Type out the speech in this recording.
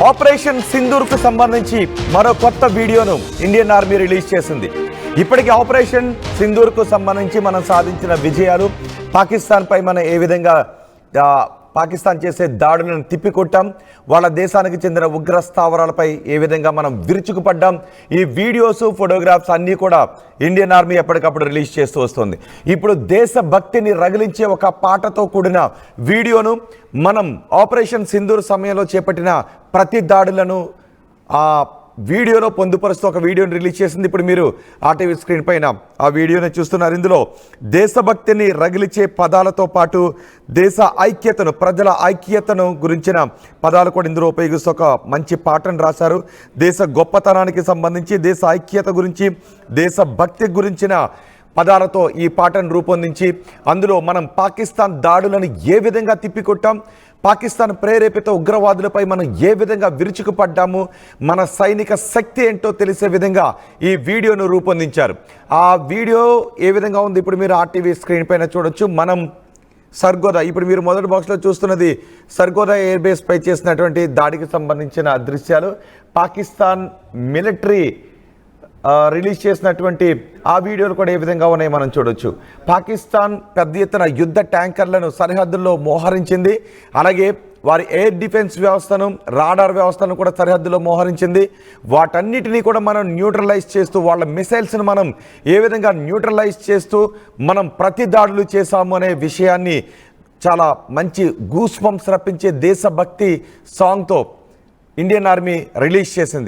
Operation సింధూర్కు సంబంధించి మరో కొత్త వీడియోను ఇండియన్ ఆర్మీ రిలీజ్ చేసింది. ఇప్పటికీ ఆపరేషన్ సింధూర్కు సంబంధించి మనం సాధించిన విజయాలు, పాకిస్తాన్పై మనం ఏ విధంగా పాకిస్తాన్ చేసే దాడులను తిప్పికొట్టాం, వాళ్ళ దేశానికి చెందిన ఉగ్ర స్థావరాలపై ఏ విధంగా మనం విరుచుకుపడ్డాం, ఈ వీడియోస్, ఫోటోగ్రాఫ్స్ అన్నీ కూడా ఇండియన్ ఆర్మీ ఎప్పటికప్పుడు రిలీజ్ చేస్తూ వస్తుంది. ఇప్పుడు దేశభక్తిని రగిలించే ఒక పాటతో కూడిన వీడియోను మనం ఆపరేషన్ సింధూర్ సమయంలో చేపట్టిన ప్రతి దాడులను ఆ వీడియోలో పొందుపరుస్తూ ఒక వీడియోని రిలీజ్ చేసింది. ఇప్పుడు మీరు ఆర్టీవీ స్క్రీన్ పైన ఆ వీడియోని చూస్తున్నారు. ఇందులో దేశభక్తిని రగిలించే పదాలతో పాటు దేశ ఐక్యతను, ప్రజల ఐక్యతను గురించిన పదాలు కూడా ఇందులో ఉపయోగిస్తూ ఒక మంచి పాటను రాశారు. దేశ గొప్పతనానికి సంబంధించి, దేశ ఐక్యత గురించి, దేశభక్తి గురించిన పదాలతో ఈ పాటను రూపొందించి అందులో మనం పాకిస్తాన్ దాడులను ఏ విధంగా తిప్పికొట్టాం, పాకిస్తాన్ ప్రేరేపిత ఉగ్రవాదులపై మనం ఏ విధంగా విరుచుకుపడ్డాము, మన సైనిక శక్తి ఏంటో తెలిసే విధంగా ఈ వీడియోను రూపొందించారు. ఆ వీడియో ఏ విధంగా ఉంది ఇప్పుడు మీరు ఆర్టీవీ స్క్రీన్ పైన చూడొచ్చు. మనం సర్గోదా, ఇప్పుడు మీరు మొదటి బాక్స్లో చూస్తున్నది సర్గోదా ఎయిర్ బేస్ పై చేసినటువంటి దాడికి సంబంధించిన దృశ్యాలు. పాకిస్తాన్ మిలిటరీ రిలీజ్ చేసినటువంటి ఆ వీడియోలు కూడా ఏ విధంగా ఉన్నాయి మనం చూడొచ్చు. పాకిస్తాన్ పెద్ద ఎత్తున యుద్ధ ట్యాంకర్లను సరిహద్దుల్లో మోహరించింది. అలాగే వారి ఎయిర్ డిఫెన్స్ వ్యవస్థను, రాడార్ వ్యవస్థను కూడా సరిహద్దులో మోహరించింది. వాటన్నిటినీ కూడా మనం న్యూట్రలైజ్ చేస్తూ, వాళ్ళ మిసైల్స్ను మనం ఏ విధంగా న్యూట్రలైజ్ చేస్తూ మనం ప్రతి దాడులు చేశాము అనే విషయాన్ని చాలా మంచి గూస్ బంప్స్ రప్పించే దేశభక్తి సాంగ్తో ఇండియన్ ఆర్మీ రిలీజ్ చేసింది.